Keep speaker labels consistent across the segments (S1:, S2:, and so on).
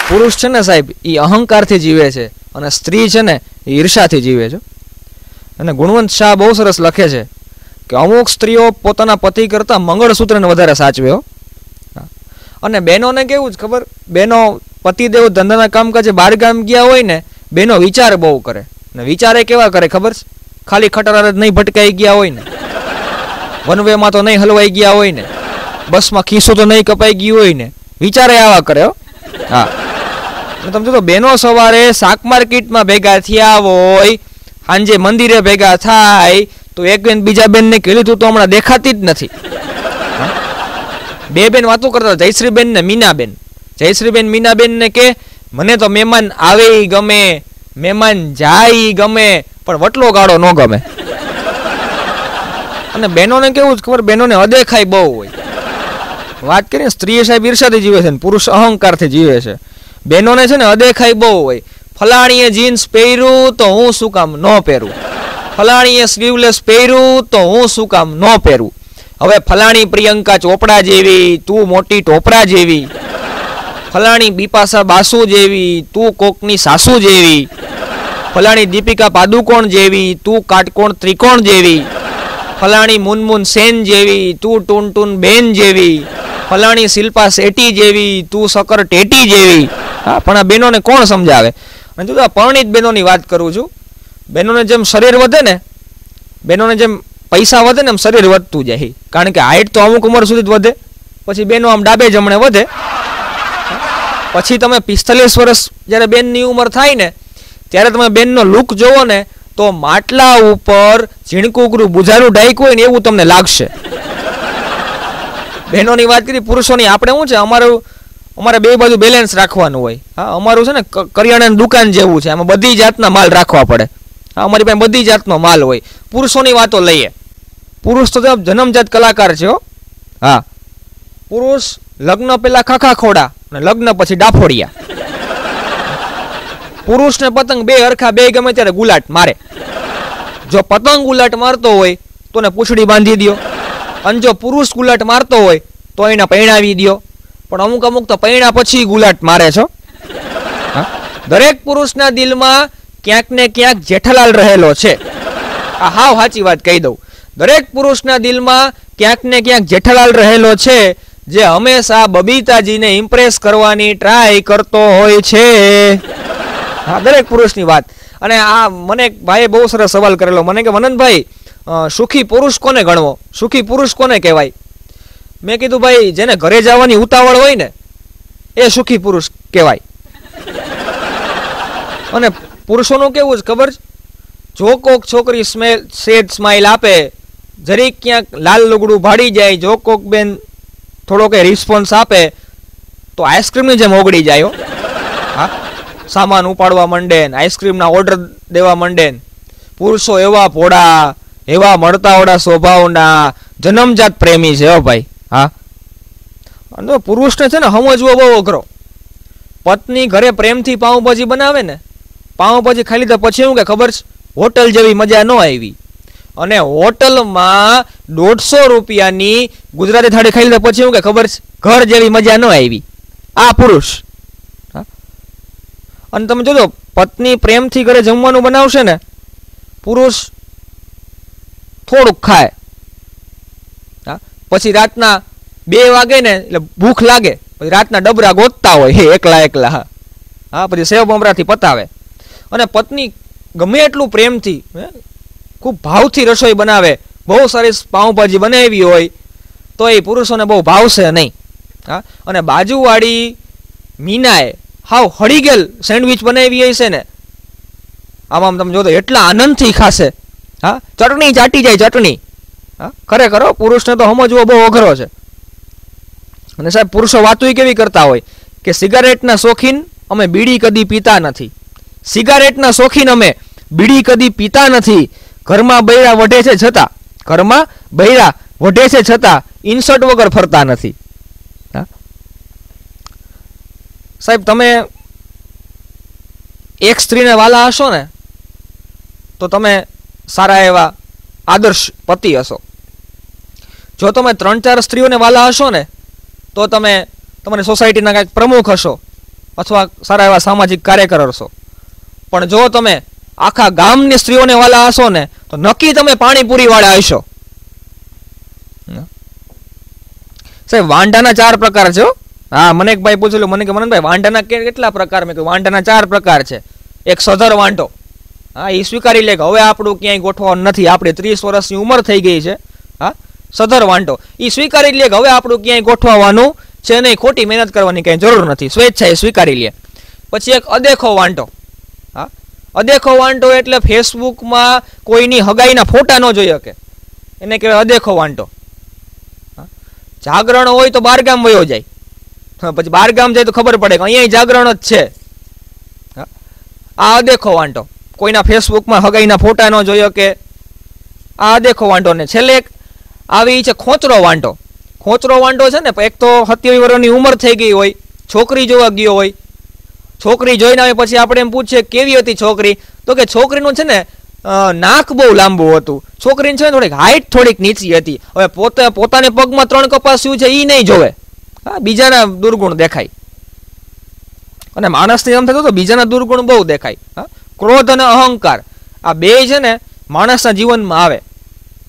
S1: પુરુષ છે ને સાહેબ એ અહંકારથી જીવે છે અને સ્ત્રી છે ને એ ઈર્ષાથી જીવે છે. અને ગુણવંત શાહ બહુ સરસ લખે છે કે અમુક સ્ત્રીઓ પોતાના પતિ કરતાં મંગળસૂત્રને વધારે સાચવે હો. અને બહેનોને કેવું જ ખબર, બહેનો પતિદેવ ધંધાના કામકાજે બહાર ગામ ગયા હોય ને, બહેનો વિચાર બહુ કરે. ને વિચારે કેવા કરે ખબર છે? ખાલી ખટરાર જ નહીં ભટકાઈ ગયા હોય ને, વનવેમાં તો નહીં હલવાઈ ગયા હોય ને, બસમાં ખિસ્સો તો નહીં કપાઈ ગયું હોય ને, વિચારે આવા કરે હો. હા, તમે જો બહેનો સવારે શાક માર્કેટમાં ભેગા થયા હોય, સાંજે મંદિરે ભેગા થાય તો એક બેન બીજા બેનને કીધું તું તો હમણાં દેખાતી જ નથી. બે બેન વાતો કરતા, જયશ્રીબેન ને મીનાબેન. જયશ્રીબેન મીનાબેન ને કે મને તો મહેમાન આવે ગમે, મહેમાન જાય ગમે, પણ વટલો ગાળો ન ગમે. અને બહેનોને કેવું જ ખબર, બહેનોને અદેખાઈ બહુ હોય. વાત કરીએ સ્ત્રી સાહેબ ઈર્ષાથી જીવે છે ને પુરુષ અહંકારથી જીવે છે. બહેનોને છે ને અદેખાઈ બહુ હોય. ફલાણીએ જીન્સ પહેર્યું તો હું શું કામ ન પહેરું, ફલાણીએ સ્લીવલેસ પહેર્યું તો હું શું કામ ન પહેરું. હવે ફલાણી પ્રિયંકા ચોપડા જેવી, તું મોટી ટોપરા જેવી, ફલાણી બિપાશા બાસુ જેવી, તું કોકની સાસુ જેવી, ફલાણી દીપિકા પાદુકોણ જેવી, તું કાટકોણ ત્રિકોણ જેવી, ફલાણી મુનમુન સેન જેવી, તું ટુનટુન બેન જેવી, ફલાણી શિલ્પા શેટ્ટી જેવી, તું સકર ટેટી જેવી. હા, પણ આ બહેનોને કોણ સમજાવે? અને જો આ પરણિત બહેનોની વાત કરું છું, બહેનોને જેમ શરીર વધે ને, બહેનોને જેમ પૈસા વધે ને એમ શરીર વધતું જાય. કારણ કે હાઈટ તો અમુક ઉંમર સુધી જ વધે, પછી બહેનો આમ ડાબે જમણે વધે. પછી તમે 45 વર્ષ જ્યારે બેનની ઉંમર થાય ને, ત્યારે તમે બેનનો લુક જોવો ને તો માટલા ઉપર ઝીણકુકરું બુઝારું ડાયક હોય ને એવું તમને લાગશે. બહેનોની વાત કરી, પુરુષોની આપણે શું છે, અમારે બે બાજુ બેલેન્સ રાખવાનું હોય. હા, અમારું છે ને કરિયાણાની દુકાન જેવું છે, આમાં બધી જાતના માલ રાખવા પડે. હા, અમારી પાસે બધી જાતનો માલ હોય. પુરુષોની વાતો લઈએ, પુરુષ તો જન્મજાત કલાકાર છે હો. હા, પુરુષ લગ્ન પહેલા ખાખા ખોડા અને લગ્ન પછી ડાફોડિયા. પુરુષ ને પતંગ બે હરખા, બે ગમે ત્યારે ગુલાટ મારે. જો પતંગ ગુલાટ મારતો હોય તો ને પૂંછડી બાંધી દો, અને જો પુરુષ ગુલાટ મારતો હોય તો એને પૈણાવી દો. પણ અમુક અમુક તો પૈણા પછી ગુલાટ મારે છો. દરેક પુરુષના દિલમાં ક્યાંક ને ક્યાંક જેઠાલાલ રહેલો છે. આ હાવ સાચી વાત કહી દઉં, દરેક પુરુષના દિલમાં ક્યાંક ને ક્યાંક જેઠાલાલ રહેલો છે, જે હંમેશા બબીતાજીને ઇમ્પ્રેસ કરવાની ટ્રાય કરતો હોય છે. હા, દરેક પુરુષની વાત. અને આ મને એક ભાઈએ બહુ સરસ સવાલ કરેલો, મને કે મનનભાઈ, સુખી પુરુષ કોને ગણવો, સુખી પુરુષ કોને કહેવાય? મેં કીધું ભાઈ, જેને ઘરે જવાની ઉતાવળ હોય ને એ સુખી પુરુષ કહેવાય. અને પુરુષોનું કેવું જ ખબર, જો કોક છોકરી સેડ સ્માઇલ આપે, જરીક ક્યાંક લાલ લુગડું ભાડી જાય, જો કોક બેન થોડો કે રિસ્પોન્સ આપે તો આઈસ્ક્રીમની જેમ ઓગળી જાય. હા, સામાન ઉપાડવા માંડે ને આઈસ્ક્રીમના ઓર્ડર દેવા માંડે. પુરુષો એવા ભોળા, એવા મળતાવડા સ્વભાવના, જન્મજાત પ્રેમી છે હો ભાઈ. હા, અને પુરુષને છે ને સમજવો બહુ અઘરો. પત્ની ઘરે પ્રેમથી પાઉંભાજી બનાવે ને, પાઉંભાજી ખાઈ લીધા પછી એવું કે ખબર છે, હોટલ જેવી મજા ન આવી. અને હોટલમાં 150 રૂપિયાની ગુજરાતી થાળી ખાઈ લીધા પછી એવું કે ખબર છે, ઘર જેવી મજા ન આવી. આ પુરુષ. અને તમે જોજો, પત્ની પ્રેમથી ઘરે જમવાનું બનાવશે ને, પુરુષ થોડુંક ખાય. હા, પછી રાતના 2 વાગે ને એટલે ભૂખ લાગે, પછી રાતના ડબરા ગોતતા હોય એકલા એકલા. હા, હા, પછી સેવ મમરાથી પતાવે. અને પત્ની ગમે એટલું પ્રેમથી, ખૂબ ભાવથી રસોઈ બનાવે, બહુ સરસ પાઉંભાજી બનાવી હોય તો એ પુરુષોને બહુ ભાવશે નહીં. હા, અને બાજુવાળી મીનાએ હાવ હળીગેલ સેન્ડવિચ બનાવી હશે ને, આમ તમે જોતો એટલા આનંદથી ખાશે. હા, ચટણી ચાટી જાય, ચટણી. હા, ખરેખર પુરુષને તો સમજવો બહુ અઘરો છે. અને સાહેબ, પુરુષો વાતો કેવી કરતા હોય કે સિગારેટના શોખીન અમે બીડી કદી પીતા નથી, સિગારેટના શોખીન અમે બીડી કદી પીતા નથી, ઘરમાં બૈરા વઢે છે છતાં, ઘરમાં બૈરા વઢે છે છતાં ઇન્સર્ટ વગર ફરતા નથી. સાહેબ, તમે એક સ્ત્રીને વાલા હશો ને તો તમે સારા એવા આદર્શ પતિ હશો. જો તમે 3-4 સ્ત્રીઓને વાલા હશો ને તો તમે તમારી સોસાયટીના કાંઈક પ્રમુખ હશો અથવા સારા એવા સામાજિક કાર્યકર હશો, પણ જો તમે આખા ગામની સ્ત્રીઓને વાલા હશો ને તો નક્કી તમે પાણીપુરી વાળા હશો. સાહેબ વાંઢાના 4 પ્રકાર છે. હા, મને એક ભાઈ પૂછેલું, મને કે મનનભાઈ વાંઢાના કેટલા પ્રકાર? મેં કહ્યું વાંઢાના 4 પ્રકાર છે. એક સધર વાંઢો, હા, એ સ્વીકારી લે કે હવે આપણું ક્યાંય ગોઠવાનું નથી, આપણે 30 વર્ષની ઉંમર થઈ ગઈ છે. હા, સધર વાંઢો એ સ્વીકારી લે કે હવે આપણું ક્યાંય ગોઠવવાનું છે નહીં, ખોટી મહેનત કરવાની કઈ જરૂર નથી, સ્વેચ્છાએ સ્વીકારી લે. પછી એક અદેખો વાંઢો. હા, અદેખો વાંઢો એટલે ફેસબુકમાં કોઈની હગાઈના ફોટા ન જોઈ શકે, એને કહેવાય અદેખો વાંઢો. જાગરણ હોય તો બારગામ વયો જાય, પછી બારગામ જાય તો ખબર પડે કે અહીંયા જાગરણ જ છે. આ અદેખો વાંઢો, કોઈના ફેસબુકમાં હગાઈના ફોટા ન જોઈ શકે, આ અદેખો વાંઢો. ને છેલ્લે એક આવી છે ખોચરો વાંઢો. ખોચરો વાંઢો છે ને, એક તો 27 વર્ષની ઉંમર થઈ ગઈ હોય, છોકરી જોવા ગયો હોય, છોકરી જોઈને આવે પછી આપણે એમ પૂછીએ કેવી હતી છોકરી, તો કે છોકરીનું છે ને નાક બહુ લાંબુ હતું, છોકરીને છે ને થોડીક હાઈટ થોડીક નીચી હતી. હવે પોતાને પગમાં 3 કપાસ શું છે એ નહીં જોવે, હા, બીજાના દુર્ગુણ દેખાય. અને માણસને એમ થતું તો બીજાના દુર્ગુણ બહુ દેખાય. હા, ક્રોધ અને અહંકાર આ બે છે ને માણસના જીવનમાં આવે.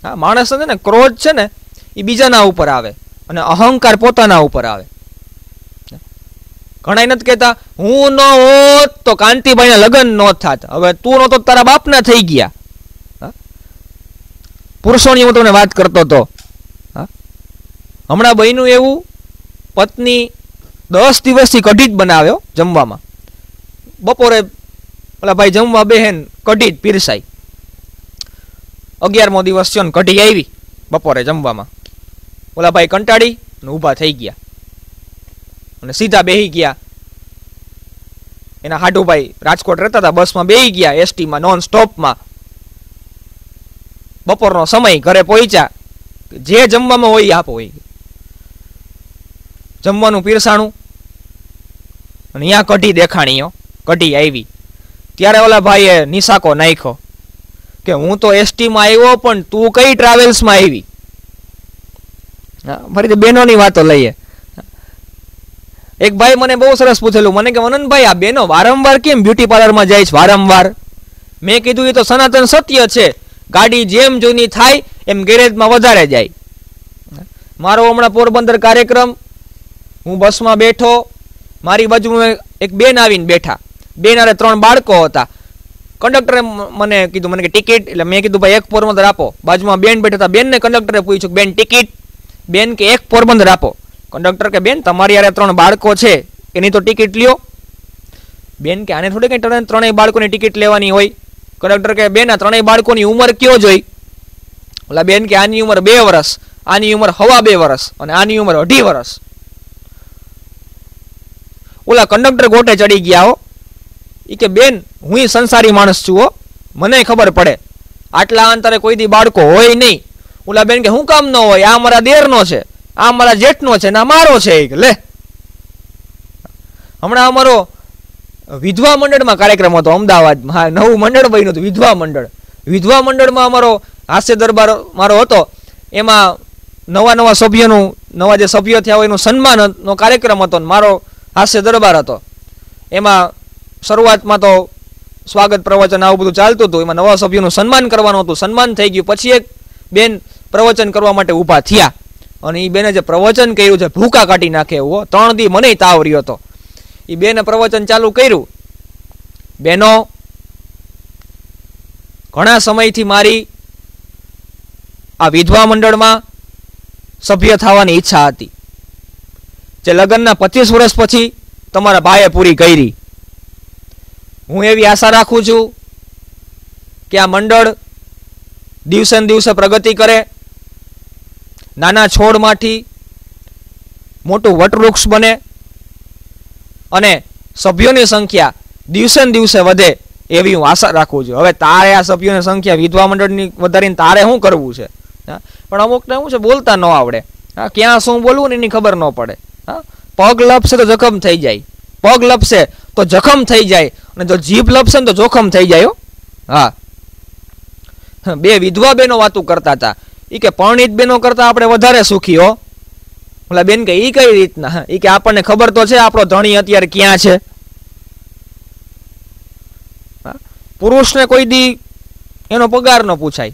S1: હા, માણસને છે ને ક્રોધ છે ને એ બીજાના ઉપર આવે અને અહંકાર પોતાના ઉપર આવે. ઘણા નથી કહેતા હું ન હોત તો કાંતિભાઈના લગ્ન ન થાત, હવે તું નહોતો તારા બાપના થઈ ગયા. પુરુષોની હું તમને વાત કરતો હતો. હમણાં બહેનું એવું, પત્ની 10 દિવસથી કઢી જ બનાવ્યો જમવામાં. બપોરે ઓલા ભાઈ જમવા બેહેન કઢી જ પીરસાઈ. 11મો દિવસ છે ને કઢી આવી બપોરે જમવામાં. ઓલા ભાઈ કંટાળી ને ઊભા થઈ ગયા અને સીધા બેહી ગયા. એના હાડુભાઈ રાજકોટ રહેતા હતા, બસમાં બેહી ગયા, એસટીમાં નોન સ્ટોપમાં. બપોરનો સમય, ઘરે પહોંચ્યા, જે જમવામાં હોય આપો હોય. જમવાનું પીરસાણું અને અહીંયા કઢી દેખાણીઓ, કઢી આવી. ત્યારે ઓલા ભાઈએ નિશાકો નાખ્યો કે હું તો એસટીમાં આવ્યો પણ તું કઈ ટ્રાવેલ્સમાં આવી. ફરી બહેનોની વાતો લઈએ. એક ભાઈ મને બહુ સરસ પૂછેલું, મને કે મનનભાઈ આ બેનો વારંવાર કેમ બ્યુટી પાર્લરમાં જાય છે વારંવાર? મેં કીધું એ તો સનાતન સત્ય છે, ગાડી જેમ જૂની થાય એમ ગેરેજમાં વધારે જાય. મારો હમણાં પોરબંદર કાર્યક્રમ, હું બસમાં બેઠો, મારી બાજુમાં એક બેન આવીને બેઠા, બેન હારે 3 બાળકો હતા. કંડક્ટરે મને કીધું, મને કે ટિકિટ, એટલે મેં કીધું ભાઈ 1 પોરબંદર આપો. બાજુમાં બેન બેઠા હતા, બેનને કંડક્ટરે પૂછ્યું બેન ટિકિટ? બેન કે 1 પોરબંદર આપો. કંડક્ટર કે બેન તમારી યારે 3 બાળકો છે એની તો ટિકિટ લ્યો. બેન કે આને થોડી કઈ 3 બાળકોની ટિકિટ લેવાની હોય. કંડક્ટર કે બેન આ 3 બાળકોની ઉંમર કયો જોઈ? ઓલા બેન કે આની ઉંમર 2 વર્ષ, આની ઉંમર 2.5 વર્ષ અને આની ઉંમર 2.5 વર્ષ. ઓલા કંડક્ટર ગોટે ચડી ગયા હો. એ કે બેન હું સંસારી માણસ છું હો, મને ખબર પડે, આટલા અંતરે કોઈ દી બાળકો હોય નહીં. ઓલા બેન કે હું કામ ન હોય, આ મારા દેરનો છે, આ મારા જેઠનો છે, ના મારો છે. લે, હમણાં અમારો વિધવા મંડળમાં કાર્યક્રમ હતો અમદાવાદમાં. હા, નવું મંડળ બન્યું હતું, વિધવા મંડળ. વિધવા મંડળમાં અમારો હાસ્ય દરબાર મારો હતો. એમાં નવા સભ્યનું, નવા જે સભ્યો થયા હોય એનું સન્માનનો કાર્યક્રમ હતો. મારો હાસ્ય દરબાર હતો. એમાં શરૂઆતમાં તો સ્વાગત પ્રવચન આવું બધું ચાલતું હતું. એમાં નવા સભ્યોનું સન્માન કરવાનું હતું. સન્માન થઈ ગયું પછી એક બેન પ્રવચન કરવા માટે ઊભા થયા અને એ બેને જે પ્રવચન કર્યું છે ભૂકા કાઢી નાખે એવું. 3 દી મને તાવ રહ્યો હતો. એ બેને પ્રવચન ચાલુ કર્યું, બેનો ઘણા સમયથી મારી આ વિધવા મંડળમાં સભ્ય થવાની ઈચ્છા હતી, જે લગ્નના 25 વર્ષ પછી તમારા ભાઈએ પૂરી કરી. હું એવી આશા રાખું છું કે આ મંડળ દિવસે ને દિવસે પ્રગતિ કરે, નાના છોડમાંથી મોટું વટવૃક્ષ બને અને સભ્યોની સંખ્યા દિવસે ને દિવસે વધે એવી હું આશા રાખું છું. હવે તારે આ સભ્યોની સંખ્યા વિધવા મંડળની વધારીને તારે શું કરવું છે? પણ અમુકને શું છે બોલતા ન આવડે. ક્યાં શું બોલવું ને એની ખબર ન પડે. પગ લપસે તો જખમ થઈ જાય, પગ લપસે તો જખમ થઈ જાય અને જો જીભ લપસે ને તો જોખમ થઈ જાય. હા, 2 વિધવા બેનો વાતું કરતા હતા. એ કે પરણિત બેનો કરતા આપણે વધારે સુખી હો. ઓલા બેન કે ઈ કઈ રીતના? એ કે આપણને ખબર તો છે આપણો ધણી અત્યારે ક્યાં છે. પુરુષને કોઈ દી એનો પગાર ન પૂછાય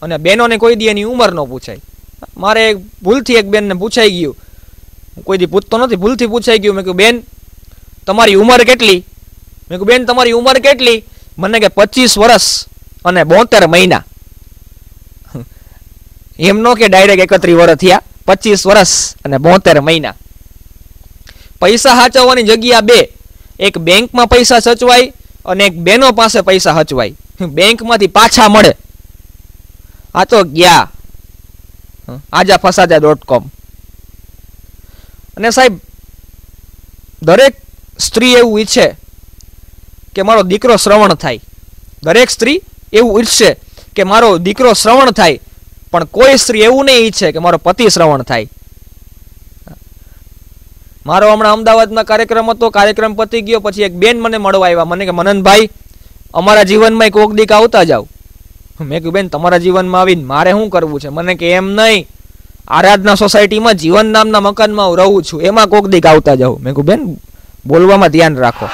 S1: અને બહેનોને કોઈ દી એની ઉંમર ન પૂછાય. મારે ભૂલથી એક બેનને પૂછાઈ ગયું, કોઈ દી પૂછતો નથી, ભૂલથી પૂછાઈ ગયું. મેં કહ્યું બેન તમારી ઉંમર કેટલી? મેં કહ્યું બેન તમારી ઉંમર કેટલી? મને કે 25 વર્ષ અને 72 મહિના. એમ નો કે ડાયરેક્ટ 31 વર્ષ થયા, 25 વર્ષ અને 72 મહિના. પૈસા સાચવવાની જગ્યા બે, એક બેંકમાં પૈસા સચવાય અને એક બેનો પાસે પૈસા સચવાય. બેંકમાંથી પાછા મળે. આ તો ગયા ajafasada.com. અને સાહેબ દરેક સ્ત્રી એવું ઈચ્છે કે મારો દીકરો શ્રવણ થાય. દરેક સ્ત્રી એવું ઈચ્છે કે મારો દીકરો શ્રવણ થાય, પણ કોઈ સ્ત્રી એવું નહીં ઈચ્છે કે મારો પતિ શ્રવણ થાય. મારો હમણાં અમદાવાદમાં કાર્યક્રમ હતો, કાર્યક્રમ પતી ગયો, પછી એક બેન મને મળવા આવ્યા. મને કે મનનભાઈ અમારા જીવનમાં કોક દીક આવતા જાવ. મેં કહ્યું બેન તમારા જીવનમાં આવીને મારે શું કરવું છે? મને કે એમ નહીં, આરાધના સોસાયટીમાં જીવન નામના મકાનમાં હું રહું છું, એમાં કોક દીક આવતા જાવ. મેં કહ્યું બેન બોલવામાં ધ્યાન રાખો.